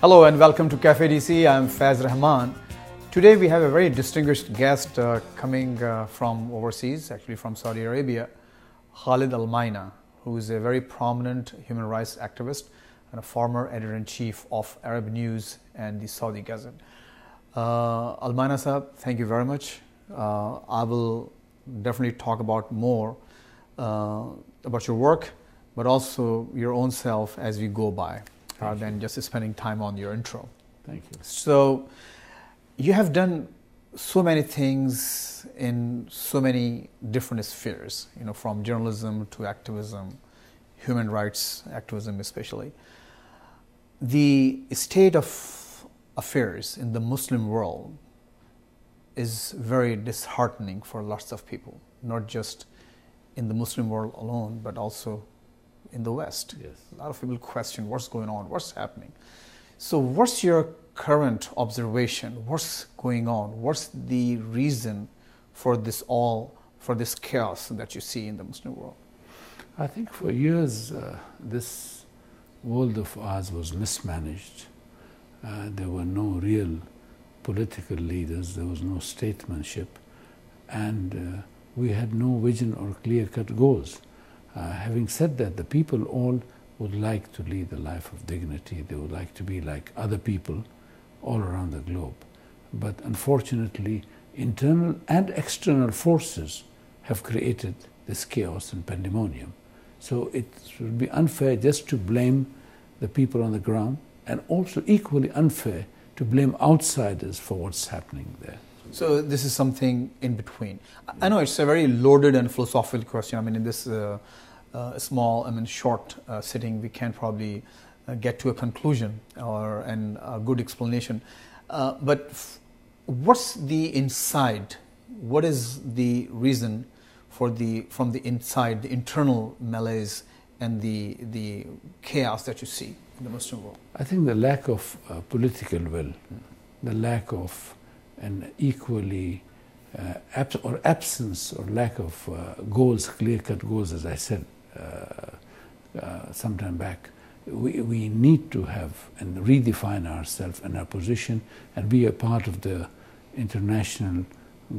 Hello and welcome to Cafe DC. I'm Faz Rahman. Today we have a very distinguished guest coming from overseas, actually from Saudi Arabia, Khalid Al-Maina, who is a very prominent human rights activist and a former editor-in-chief of Arab News and the Saudi Gazette. Al-Maina Sahab, thank you very much. I will definitely talk about more about your work, but also your own self as we go by, rather than just spending time on your intro. Thank you. So, you have done so many things in so many different spheres, from journalism to activism, human rights activism especially. The state of affairs in the Muslim world is very disheartening for lots of people, not just in the Muslim world alone, but also in the West. Yes. A lot of people question what's going on, what's happening. So what's your current observation? What's going on? What's the reason for this chaos that you see in the Muslim world? I think for years this world of ours was mismanaged. There were no real political leaders, there was no statesmanship, and we had no vision or clear-cut goals. Having said that, the people all would like to lead a life of dignity. They would like to be like other people all around the globe. But unfortunately, internal and external forces have created this chaos and pandemonium. So it would be unfair just to blame the people on the ground, and also equally unfair to blame outsiders for what's happening there. So this is something in between. I know it's a very loaded and philosophical question. I mean, in this short sitting, we can't probably get to a conclusion or a good explanation. But what's the inside? What is the reason from the inside, the internal malaise and the chaos that you see in the Muslim world? I think the lack of political will, the lack of an equally absence or lack of goals, clear-cut goals, as I said some time back. We need to have and redefine ourselves and our position and be a part of the international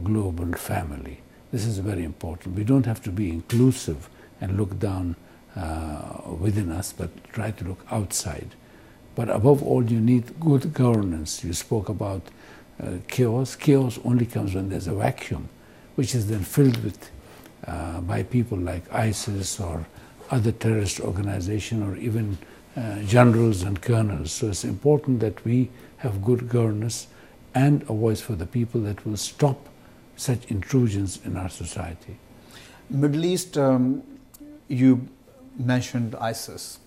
global family. This is very important. We don't have to be inclusive and look down within us, but try to look outside. But above all, you need good governance. You spoke about chaos. Chaos only comes when there's a vacuum, which is then filled with by people like ISIS or other terrorist organizations, or even generals and colonels. So it's important that we have good governance and a voice for the people that will stop such intrusions in our society. Middle East, you mentioned ISIS,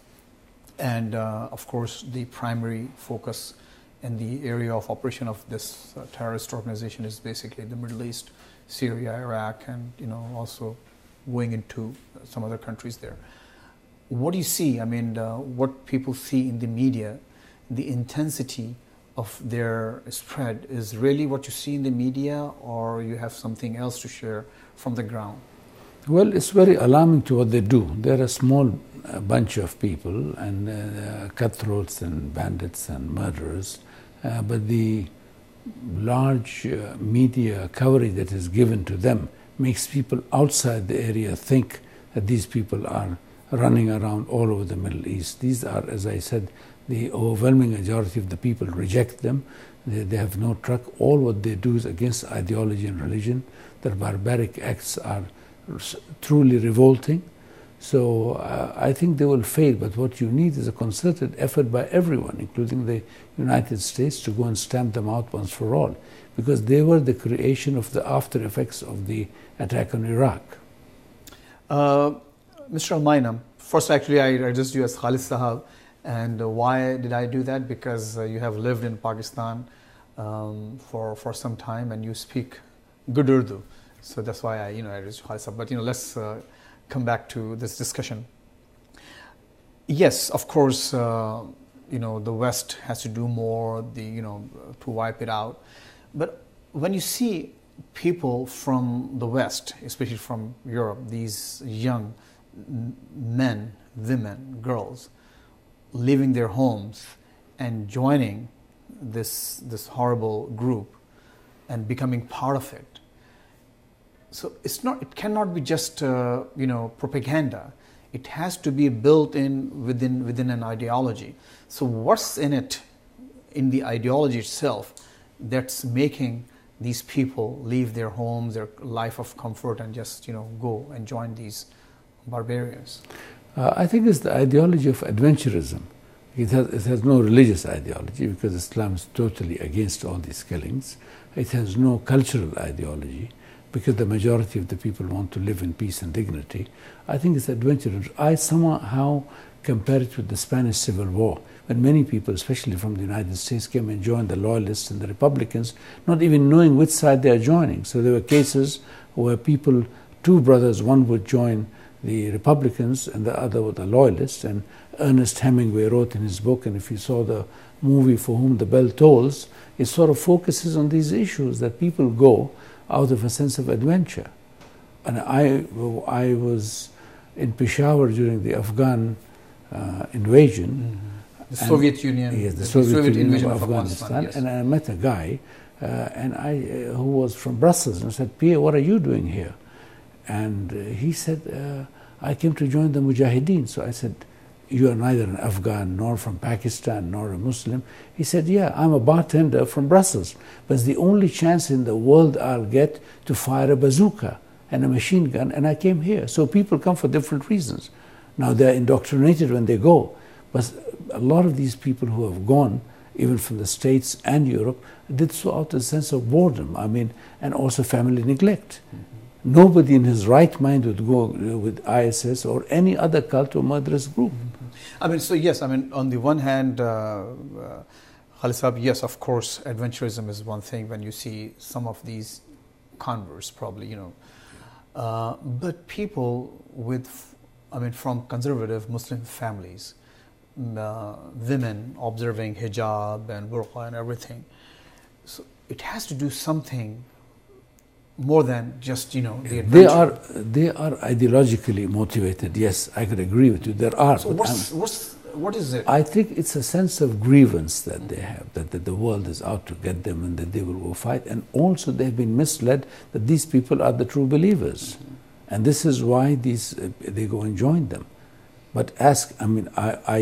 and of course the primary focus in the area of operation of this terrorist organization is basically the Middle East, Syria, Iraq, and also going into some other countries there. What do you see? I mean, what people see in the media, the intensity of their spread is really what you see in the media, or you have something else to share from the ground? Well, it's very alarming to what they do. They're a small bunch of people, and cutthroats and bandits and murderers, but the large media coverage that is given to them makes people outside the area think that these people are running around all over the Middle East. These are, as I said, the overwhelming majority of the people reject them. They have no truck. All what they do is against ideology and religion. Their barbaric acts are truly revolting. So I think they will fail, but what you need is a concerted effort by everyone, including the United States, to go and stamp them out once for all, because they were the creation of the after effects of the attack on Iraq. Mr. Al-Maina, first actually I addressed you as Khalid Sahab, and why did I do that? Because you have lived in Pakistan for some time and you speak good Urdu, so that's why I addressed you Khalid Sahab. But let's come back to this discussion. Yes, of course, the West has to do more, to wipe it out. But when you see people from the West, especially from Europe, these young men, women, girls, leaving their homes and joining this horrible group and becoming part of it. So it cannot be just propaganda. It has to be built in within an ideology. So what's in it, in the ideology itself, that's making these people leave their homes, their life of comfort, and just go and join these barbarians? I think it's the ideology of adventurism. It has no religious ideology, because Islam is totally against all these killings. It has no cultural ideology, because the majority of the people want to live in peace and dignity. I think it's adventurous. I somehow compare it with the Spanish Civil War, when many people, especially from the United States, came and joined the Loyalists and the Republicans, not even knowing which side they are joining. So there were cases where people, two brothers, one would join the Republicans and the other were the Loyalists. And Ernest Hemingway wrote in his book, and if you saw the movie For Whom the Bell Tolls, it sort of focuses on these issues, that people go out of a sense of adventure. And I was in Peshawar during the Afghan invasion. The Soviet Union. Yes, the Soviet Union of Afghanistan. Yes. And I met a guy who was from Brussels, and I said, Pierre, what are you doing here? And he said, I came to join the Mujahideen. So I said, you are neither an Afghan, nor from Pakistan, nor a Muslim. He said, yeah, I'm a bartender from Brussels, but it's the only chance in the world I'll get to fire a bazooka and a machine gun, and I came here. So people come for different reasons. Now they're indoctrinated when they go, but a lot of these people who have gone, even from the States and Europe, did so out of a sense of boredom, and also family neglect. Nobody in his right mind would go with ISIS or any other cult or murderous group. So yes, on the one hand, Khalid Saab, yes, of course, adventurism is one thing when you see some of these converts, probably, but people from conservative Muslim families, women observing hijab and burqa and everything, so it has to do something more than just the adventure. They are ideologically motivated. Yes, I could agree with you. There are. So what is it? I think it's a sense of grievance that they have, that the world is out to get them and that they will go fight. And also they've been misled that these people are the true believers. And this is why they go and join them. But I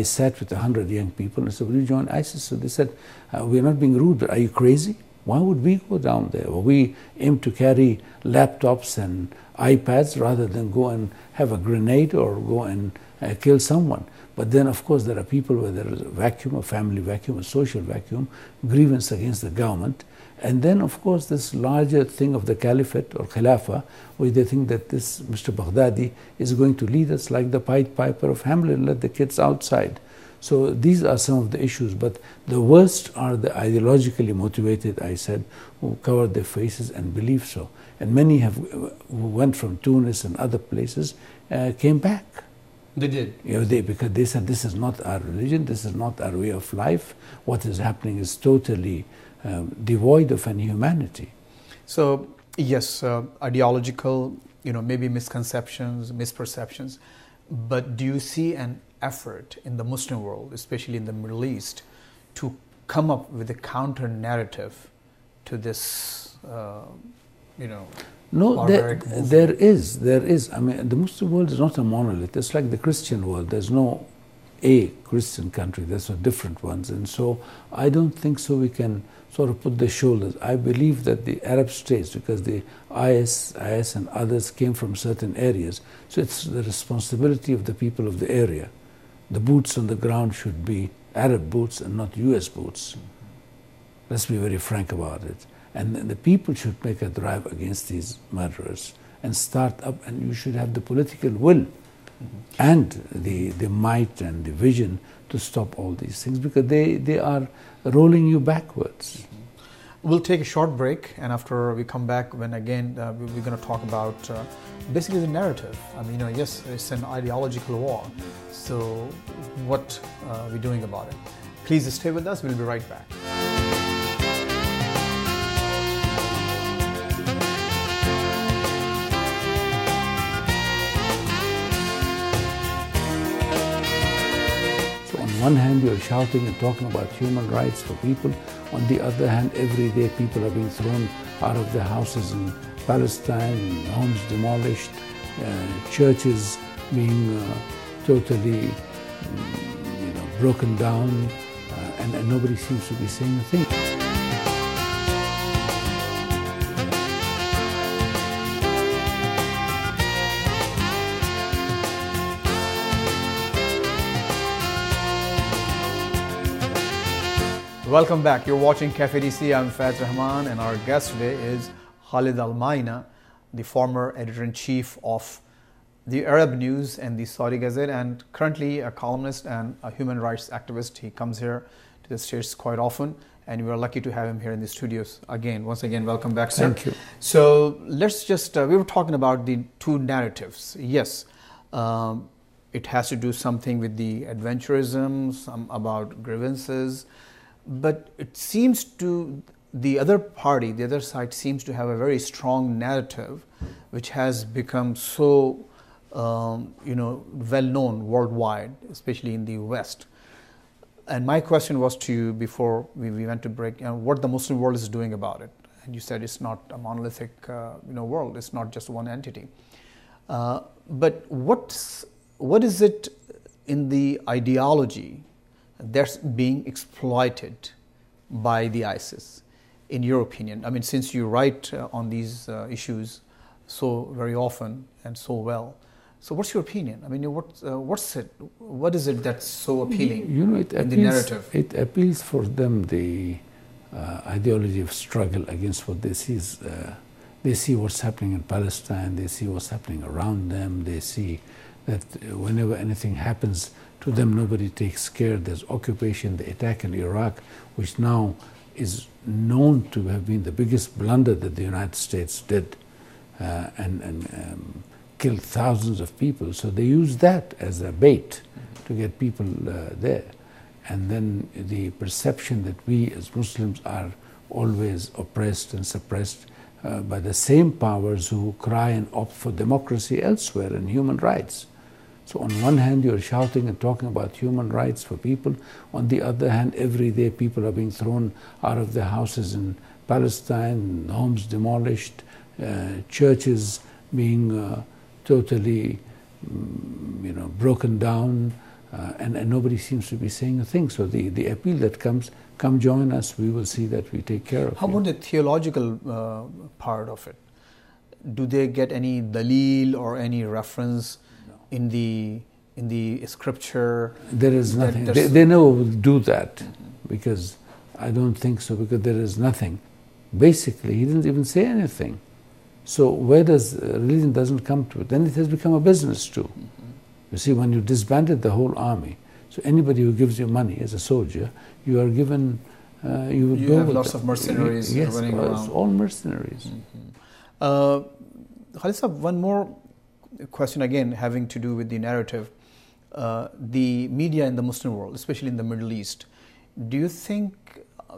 sat with 100 young people and I said, will you join ISIS? So they said, we're not being rude, but are you crazy? Why would we go down there? Well, we aim to carry laptops and iPads rather than go and have a grenade or go and kill someone. But then, of course, there are people where there is a vacuum, a family vacuum, a social vacuum, grievance against the government. And then, of course, this larger thing of the caliphate or khilafah, where they think that this Mr. Baghdadi is going to lead us like the Pied Piper of Hamelin, let the kids outside. So these are some of the issues, but the worst are the ideologically motivated, I said, who cover their faces and believe so. And many who went from Tunis and other places came back. They did? Because they said, this is not our religion, this is not our way of life. What is happening is totally devoid of any humanity. So, yes, ideological, maybe misconceptions, misperceptions, but do you see an effort in the Muslim world, especially in the Middle East, to come up with a counter narrative to this, No, there is. The Muslim world is not a monolith. It's like the Christian world. There's no a Christian country. There's different ones. And so I don't think so we can sort of put the shoulders. I believe that the Arab states, because the IS and others came from certain areas, so it's the responsibility of the people of the area. The boots on the ground should be Arab boots and not US boots. Let's be very frank about it. And the people should make a drive against these murderers and start up, and you should have the political will and the might and the vision to stop all these things, because they are rolling you backwards. We'll take a short break, and after we come back, when again we're going to talk about basically the narrative. Yes, it's an ideological war. So what are we doing about it? Please stay with us. We'll be right back. On one hand, you're shouting and talking about human rights for people. On the other hand, every day people are being thrown out of their houses in Palestine, homes demolished, churches being totally broken down, and nobody seems to be saying a thing. Welcome back. You're watching Cafe DC. I'm Faiz Rahman, and our guest today is Khalid Al-Maina, the former editor-in-chief of the Arab News and the Saudi Gazette, and currently a columnist and a human rights activist. He comes here to the States quite often, and we are lucky to have him here in the studios again. Once again, welcome back, sir. Thank you. So let's just, we were talking about the two narratives. Yes, it has to do something with the adventurism, some about grievances, but it seems to the other party, the other side seems to have a very strong narrative which has become so well known worldwide, especially in the West. And my question was to you before we went to break, what the Muslim world is doing about it. And you said it's not a monolithic world, it's not just one entity. But what is it in the ideology that's being exploited by the ISIS, in your opinion? I mean, since you write on these issues so very often and so well, so what's your opinion? I mean, what is it that's so appealing in the narrative? It appeals for them the ideology of struggle against what they see is, they see what's happening in Palestine, they see what's happening around them, they see that whenever anything happens to them, nobody takes care. There's occupation, the attack in Iraq, which now is known to have been the biggest blunder that the United States did, and killed thousands of people. So they use that as a bait to get people there. And then the perception that we as Muslims are always oppressed and suppressed by the same powers who cry and opt for democracy elsewhere and human rights. So on one hand, you're shouting and talking about human rights for people. On the other hand, every day people are being thrown out of their houses in Palestine, homes demolished, churches being totally broken down, and nobody seems to be saying a thing. So the appeal that comes, come join us, we will see that we take care of How about the theological part of it? Do they get any dalil or any reference in the scripture? There is nothing. They never will do that, because I don't think so, because there is nothing. Basically, he didn't even say anything. So where does religion doesn't come to it? Then it has become a business too. You see, when you disbanded the whole army, so anybody who gives you money as a soldier, you are given, you have lots of mercenaries running around. It's all mercenaries. Khalid Sahab, one more question again having to do with the narrative. The media in the Muslim world, especially in the Middle East, do you think,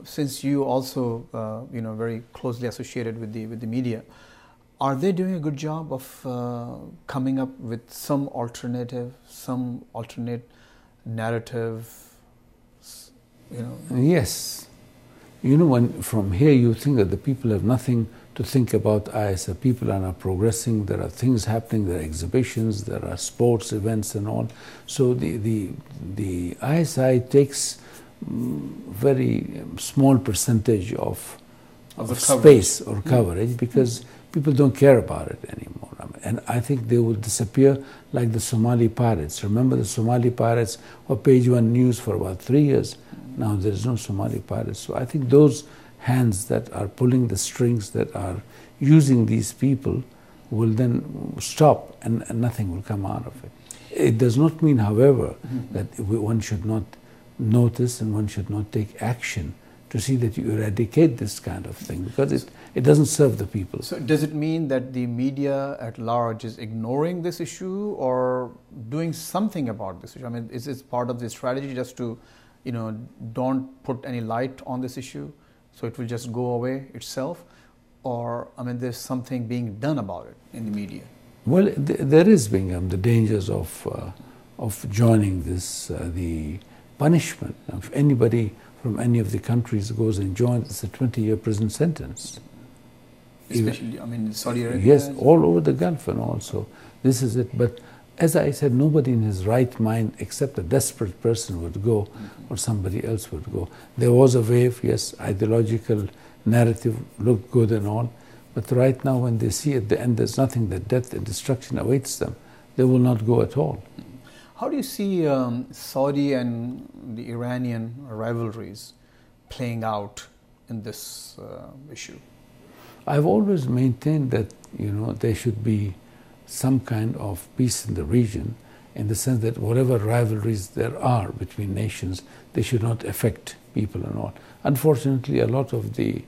since you also very closely associated with the media, are they doing a good job of coming up with some alternate narrative? Yes. When from here you think that the people have nothing to think about ISIS, people are not progressing, there are things happening, there are exhibitions, there are sports events and all. So the ISI takes very small percentage of space or coverage, because people don't care about it anymore. And I think they will disappear like the Somali pirates. Remember, the Somali pirates were page one news for about 3 years. Now there is no Somali pirates. So I think those hands that are pulling the strings, that are using these people, will then stop, and nothing will come out of it. It does not mean, however, that one should not notice and one should not take action to see that you eradicate this kind of thing, because it doesn't serve the people. So does it mean that the media at large is ignoring this issue or doing something about this issue? I mean, is it part of the strategy just to, don't put any light on this issue, so it will just go away itself? Or, there's something being done about it in the media? Well, there is being the dangers of joining this, the punishment. If anybody from any of the countries goes and joins, it's a 20-year prison sentence. Especially, I mean, Saudi Arabia? Yes, all over the Gulf and all. So this is it. But as I said, nobody in his right mind except a desperate person would go, or somebody else would go. There was a wave, yes, ideological narrative looked good and all, but right now when they see at the end there's nothing, that death and destruction awaits them, they will not go at all. How do you see Saudi and the Iranian rivalries playing out in this issue? I've always maintained that, there should be some kind of peace in the region, in the sense that whatever rivalries there are between nations, they should not affect people and all. Unfortunately, a lot of the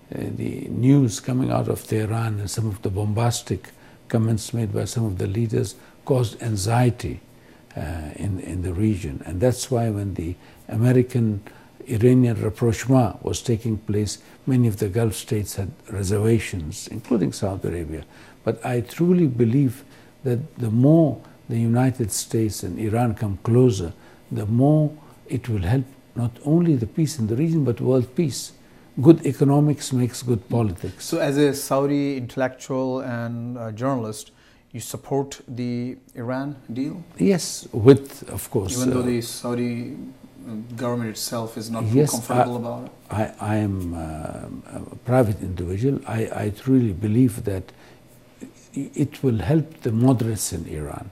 news coming out of Tehran and some of the bombastic comments made by some of the leaders caused anxiety in the region. And that's why when the American-Iranian rapprochement was taking place, many of the Gulf states had reservations, including Saudi Arabia. But I truly believe that the more the United States and Iran come closer, the more it will help not only the peace in the region, but world peace. Good economics makes good politics. So as a Saudi intellectual and journalist, you support the Iran deal? Yes, with, of course... Even though the Saudi government itself is not too comfortable about it? I am a private individual. I truly believe that it will help the moderates in Iran.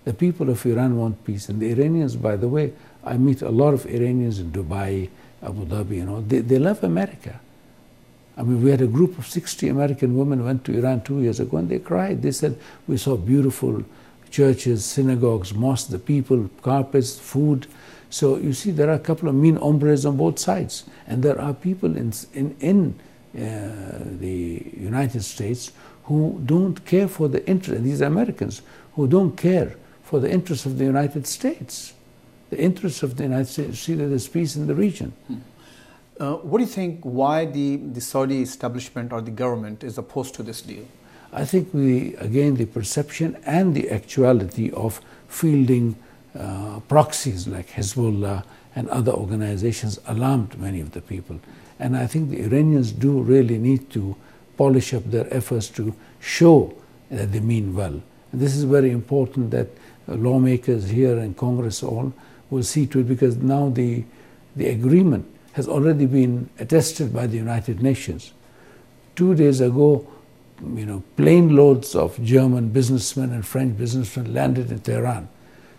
The people of Iran want peace. And the Iranians, by the way, I meet a lot of Iranians in Dubai, Abu Dhabi, they love America. I mean, we had a group of 60 American women went to Iran 2 years ago and they cried. They said, we saw beautiful churches, synagogues, mosques, the people, carpets, food. So you see, there are a couple of mean hombres on both sides. And there are people in the United States who don't care for the interest, these Americans, who don't care for the interests of the United States. The interests of the United States, see that there's peace in the region. What do you think, why the Saudi establishment or the government is opposed to this deal? I think, again, the perception and the actuality of fielding proxies like Hezbollah and other organizations alarmed many of the people. And I think the Iranians do really need to polish up their efforts to show that they mean well. And this is very important that lawmakers here in Congress all will see to it, because now the agreement has already been attested by the United Nations. 2 days ago, plane loads of German businessmen and French businessmen landed in Tehran.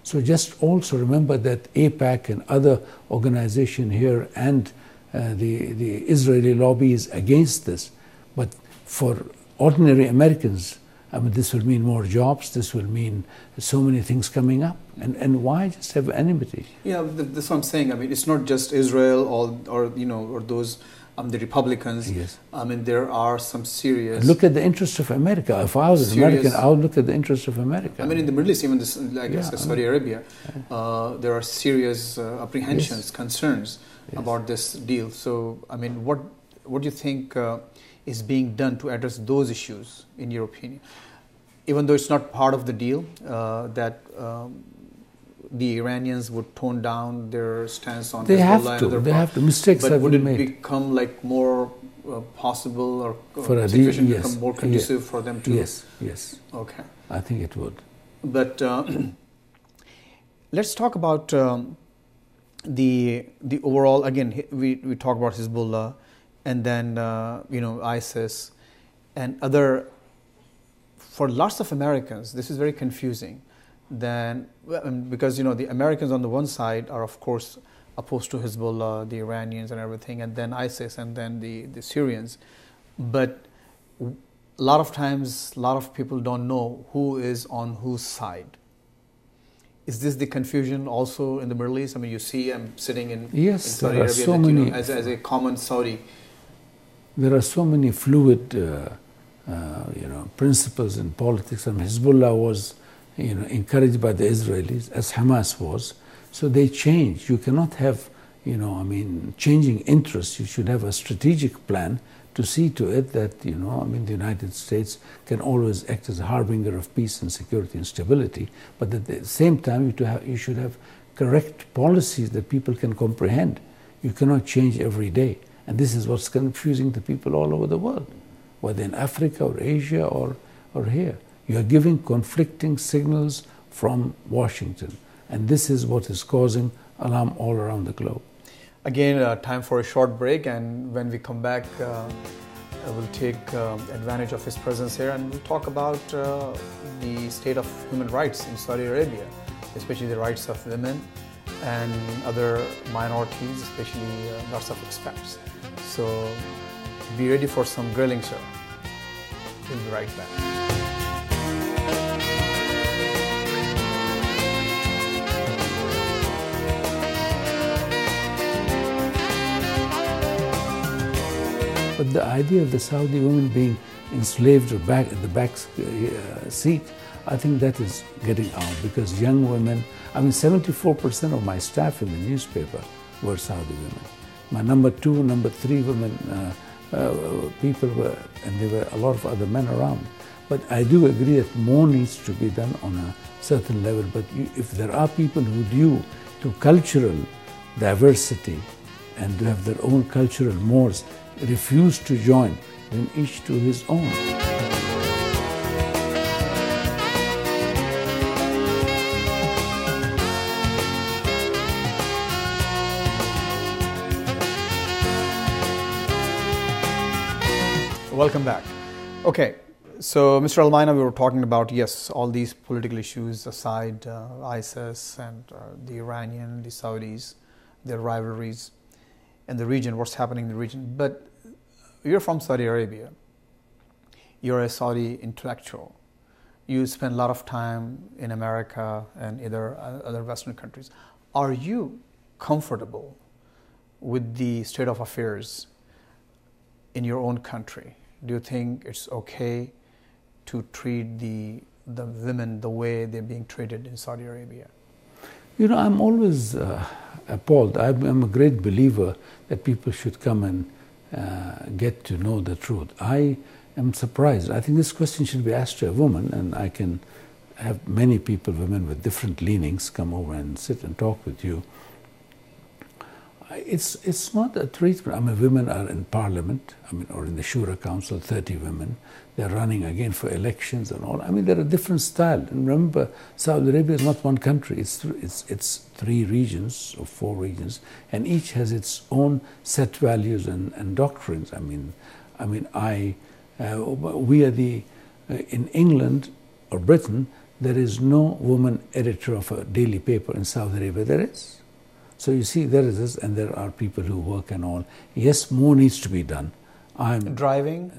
So just also remember that AIPAC and other organizations here and the Israeli lobby is against this. But for ordinary Americans, I mean, this will mean more jobs, this will mean so many things coming up. And why just have enmity? Yeah, that's what I'm saying. I mean, it's not just Israel or those, the Republicans. Yes. I mean, there are some serious... And look at the interests of America. If I was an American, I would look at the interests of America. I mean, in the Middle East, even this, Saudi Arabia, there are serious apprehensions, concerns about this deal. So, I mean, what do you think is being done to address those issues, in your opinion? Even though it's not part of the deal, that the Iranians would tone down their stance on Hezbollah. They have to. Mistakes have been made. But would it become like more possible or for a situation become more conducive for them to? Yes. Okay. I think it would. But let's talk about the overall. Again, we talk about Hezbollah, and then ISIS, and other. For lots of Americans, this is very confusing. Then, because the Americans on the one side are of course opposed to Hezbollah, the Iranians and everything, and then ISIS, and then the Syrians. But a lot of times, a lot of people don't know who is on whose side. Is this the confusion also in the Middle East? I mean, you see, I'm sitting in Saudi Arabia, so many, as a common Saudi. There are so many fluid, principles in politics. And Hezbollah was, encouraged by the Israelis, as Hamas was. So they changed. You cannot have, changing interests. You should have a strategic plan to see to it that, the United States can always act as a harbinger of peace and security and stability. But at the same time, you should have correct policies that people can comprehend. You cannot change every day. And this is what's confusing the people all over the world, whether in Africa or Asia or here. You are giving conflicting signals from Washington. And this is what is causing alarm all around the globe. Again, time for a short break, and when we come back, we'll take advantage of his presence here, and we'll talk about the state of human rights in Saudi Arabia, especially the rights of women and other minorities, especially lots of expats. So be ready for some grilling, sir. We'll be right back. But the idea of the Saudi women being enslaved or back at the back seat, I think that is getting out, because young women, 74% of my staff in the newspaper were Saudi women. My number 2, number 3 women people were, and there were a lot of other men around. But I do agree that more needs to be done on a certain level. But if there are people who, due to cultural diversity and to have their own cultural mores, refuse to join, then each to his own. Welcome back. Okay, so Mr. Al-Maina, we were talking about, yes, all these political issues aside, ISIS and the Iranian, the Saudis, their rivalries, and the region, what's happening in the region. But you're from Saudi Arabia. You're a Saudi intellectual. You spend a lot of time in America and other Western countries. Are you comfortable with the state of affairs in your own country? Do you think it's okay to treat the women the way they're being treated in Saudi Arabia? You know, I'm always appalled. I'm a great believer that people should come and get to know the truth. I am surprised. I think this question should be asked to a woman, and I can have many people, women with different leanings, come over and sit and talk with you. It's not a treatment. Women are in parliament, or in the Shura Council, 30 women. They're running again for elections and all. They're a different style. And remember, Saudi Arabia is not one country. It's 3 regions or 4 regions, and each has its own set values and doctrines. We are in England or Britain, there is no woman editor of a daily paper. In Saudi Arabia, there is. So you see, there is this, and there are people who work and all. Yes, more needs to be done. Driving?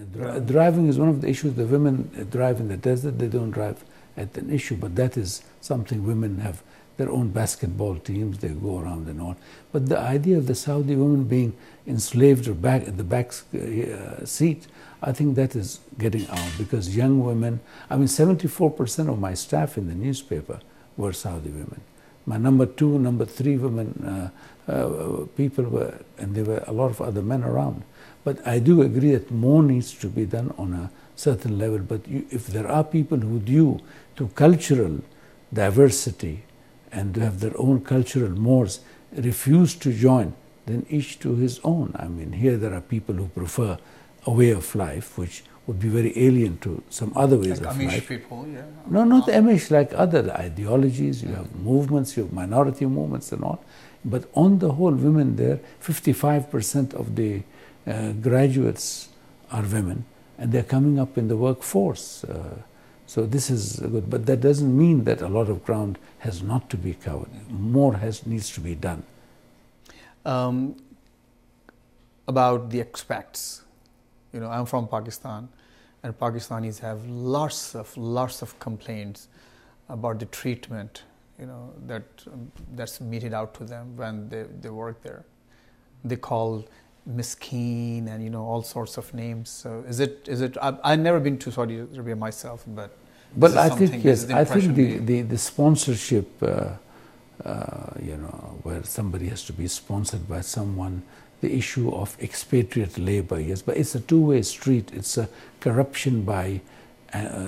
Driving is one of the issues. The women drive in the desert. They don't drive at an issue, but that is something. Women have their own basketball teams. They go around and all. But the idea of the Saudi women being enslaved or back at the back seat, I think that is getting out, because young women, 74% of my staff in the newspaper were Saudi women. My number 2, number 3 women people were, and there were a lot of other men around. But I do agree that more needs to be done on a certain level. But if there are people who, due to cultural diversity and to have their own cultural mores, refuse to join, then each to his own. Here there are people who prefer a way of life which would be very alien to some other ways like of Amish life. People, yeah. No, not Amish, like other ideologies. You have movements, you have minority movements and all. But on the whole, women there, 55% of the graduates are women, and they're coming up in the workforce. So this is good, but that doesn't mean that a lot of ground has not to be covered. More needs to be done. About the expats, I'm from Pakistan, and Pakistanis have lots of complaints about the treatment, that's meted out to them when they work there. They call miskeen and all sorts of names. So is it? I've never been to Saudi Arabia myself, but I think yes. I think the sponsorship, where somebody has to be sponsored by someone. The issue of expatriate labor, yes, but it's a two-way street. It's a corruption by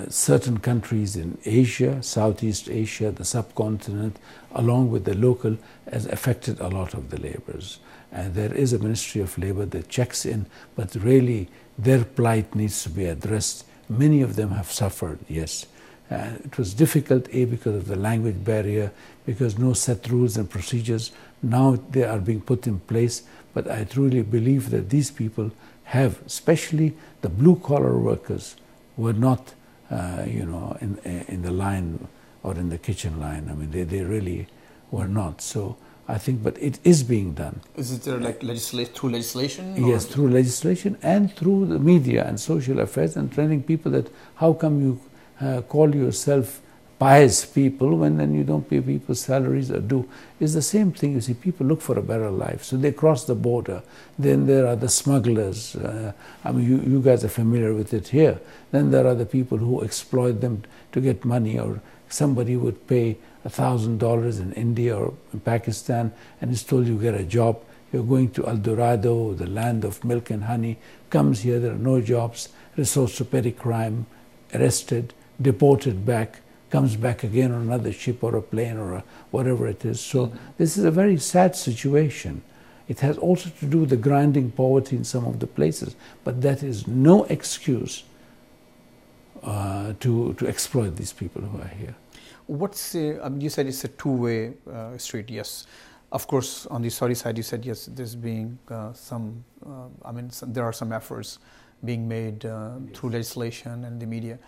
certain countries in Asia, Southeast Asia, the subcontinent, along with the local, has affected a lot of the laborers. And there is a Ministry of Labor that checks in, but really their plight needs to be addressed. Many of them have suffered, yes. It was difficult, because of the language barrier, because no set rules and procedures. Now they are being put in place, but I truly believe that these people have, especially the blue-collar workers, were not, in the line or in the kitchen line. I mean, they really were not. So I think, but it is being done. Is it there like through legislation? Yes, through legislation and through the media and social affairs, and training people that how come you call yourself pious people when then you don't pay people salaries or do. It's the same thing. You see, people look for a better life, so they cross the border. Then there are the smugglers. I mean, you guys are familiar with it here. Then there are the people who exploit them to get money, or somebody would pay $1,000 in India or in Pakistan and is told you get a job. You're going to El Dorado, the land of milk and honey, comes here, there are no jobs, resorts to petty crime, arrested, deported back, comes back again on another ship or a plane or whatever it is. So this is a very sad situation. It has also to do with the grinding poverty in some of the places, but that is no excuse to exploit these people who are here. You said it's a two-way street, yes. Of course, on the Saudi side, you said, yes, there's being there are some efforts being made through legislation and the media.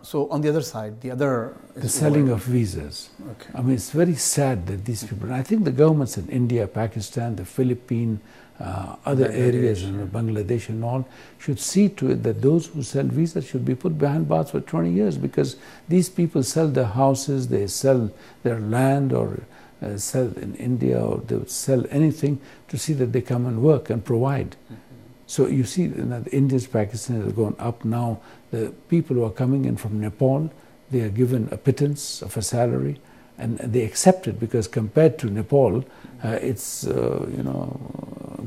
So on the other side, the selling of visas. Okay. I mean, it's very sad that these people, I think the governments in India, Pakistan, the Philippines, other areas in Bangladesh and all, should see to it that those who sell visas should be put behind bars for 20 years, because these people sell their houses, they sell their land, or sell in India, or they would sell anything to see that they come and work and provide. So you see, the Indians, Pakistan has gone up now. The people who are coming in from Nepal, they are given a pittance of a salary, and they accept it, because compared to Nepal, it's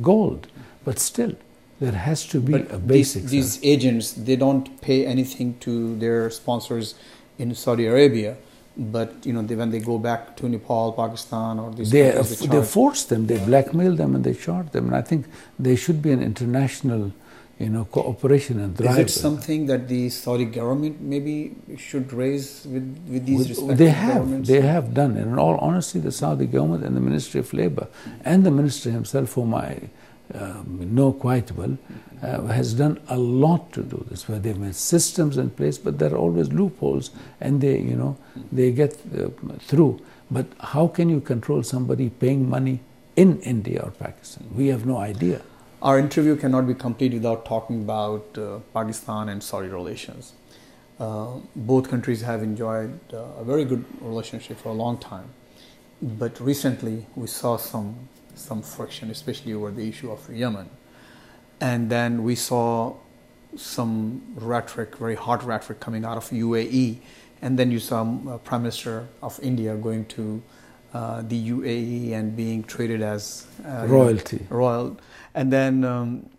gold. But still, there has to be a basic. These agents, they don't pay anything to their sponsors in Saudi Arabia. But when they go back to Nepal, Pakistan, or these countries, they force them, they blackmail them, and they charge them. And I think there should be an international, cooperation and drive. Is it something that the Saudi government maybe should raise with these respective governments? They have done. And in all honesty, the Saudi government and the Ministry of Labor and the minister himself, whom I know quite well, has done a lot to do this, where they've made systems in place, but there are always loopholes, and they get through. But how can you control somebody paying money in India or Pakistan? We have no idea. Our interview cannot be complete without talking about Pakistan and Saudi relations. Both countries have enjoyed a very good relationship for a long time, but recently we saw some friction, especially over the issue of Yemen. And then we saw some rhetoric, very hot rhetoric coming out of UAE. And then you saw Prime Minister of India going to the UAE and being treated as royalty. Royal. And then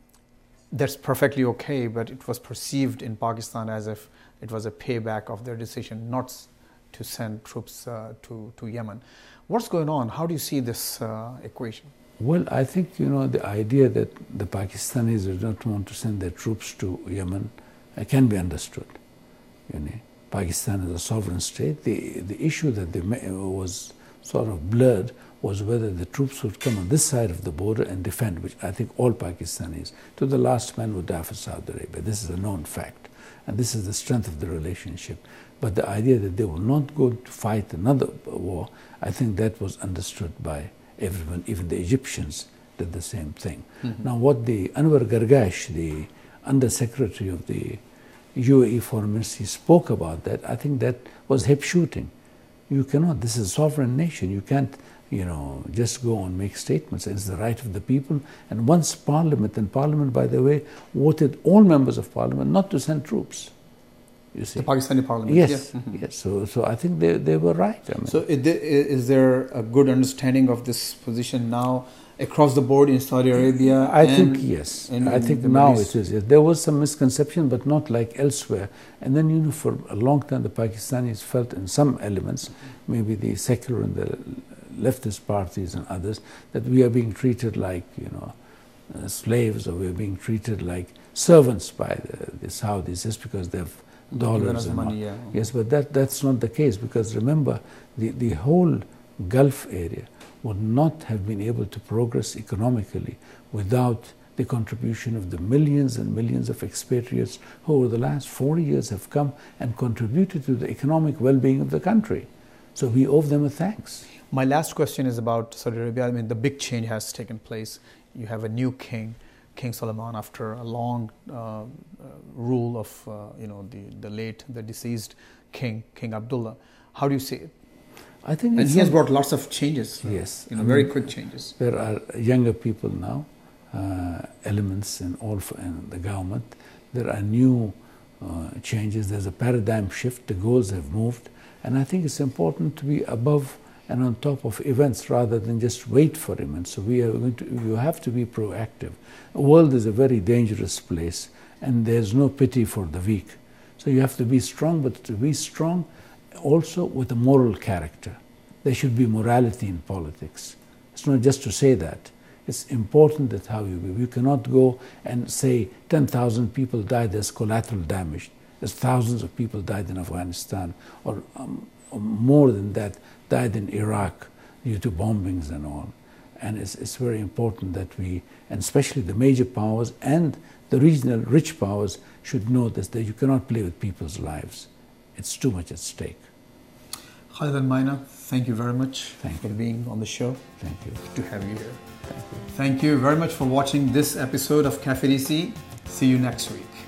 that's perfectly okay, but it was perceived in Pakistan as if it was a payback of their decision not to send troops to Yemen. What's going on? How do you see this equation? Well, I think, the idea that the Pakistanis do not want to send their troops to Yemen can be understood. Pakistan is a sovereign state. The issue that was sort of blurred was whether the troops would come on this side of the border and defend, which I think all Pakistanis, to the last man, would die for Saudi Arabia. This is a known fact, and this is the strength of the relationship. But the idea that they will not go to fight another war, I think that was understood by everyone. Even the Egyptians did the same thing. Now, what the Anwar Gargash, the Under-Secretary of the UAE Foreign Ministry, spoke about that, I think that was hip shooting. You cannot, this is a sovereign nation. You can't, just go and make statements. It's the right of the people. And once Parliament, by the way, voted all members of Parliament not to send troops. you see. The Pakistani Parliament. Yes, Yeah. yes. So I think they were right. I mean, So is there a good understanding of this position now across the board in Saudi Arabia? I think yes. I think the now Middle East? it is. Yes. There was some misconception, but not like elsewhere. And then, you know, for a long time, the Pakistanis felt in some elements, maybe the secular and the leftist parties and others, that we are being treated like, you know, slaves, or we're being treated like servants by the Saudis just because they have dollars and money. all. Yes, but that's not the case, because remember, the whole Gulf area would not have been able to progress economically without the contribution of the millions and millions of expatriates who over the last 40 years have come and contributed to the economic well-being of the country. So we owe them a thanks. My last question is about Saudi Arabia. I mean, the big change has taken place. You have a new king, King Salman, after a long rule of the deceased king, King Abdullah. How do you see it? I think and he has brought lots of changes. Yes, very quick changes. There are younger people now, elements in the government. There are new changes. There's a paradigm shift. The goals have moved, and I think it's important to be above and on top of events rather than just wait for events. So you have to be proactive. The world is a very dangerous place, and there's no pity for the weak. So you have to be strong, but to be strong also with a moral character. There should be morality in politics. It's not just to say that. It's important that how you be. You cannot go and say 10,000 people died as collateral damage, as thousands of people died in Afghanistan, or more than that, died in Iraq due to bombings and all. And it's very important that we, and especially the major powers and the regional rich powers, should know this, that you cannot play with people's lives. It's too much at stake. Khalid Al-Maina, thank you very much for being on the show. Thank you. Good to have you here. Thank you. Thank you very much for watching this episode of Cafe DC. See you next week.